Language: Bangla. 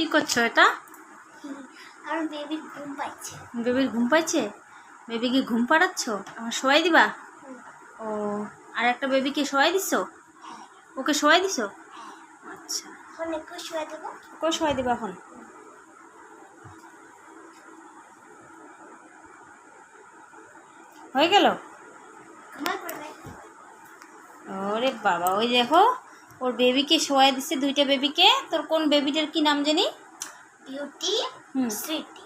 কি করছো এটা? আমার বেবির ঘুম পাচ্ছে। বেবির ঘুম পাচ্ছে? বেবিকে ঘুম পাড়াচ্ছ? আমার শোয়াই দিবা? ও, আর একটা বেবিকে শোয়াই দিছো? ওকে শোয়াই দিছো? আচ্ছা, এখন একটু শুয়ে দেবো। ওকে শোয়াই দিবা এখন? হয়ে গেল? ঘুমাই পড়বে। ওরে বাবা, ওই দেখো ওর বেবিকে শোয়াই দিচ্ছে, দুইটা বেবিকে। তোর কোন বেবিটার কি নাম জানি? বিউটি, হুম, সুইটি।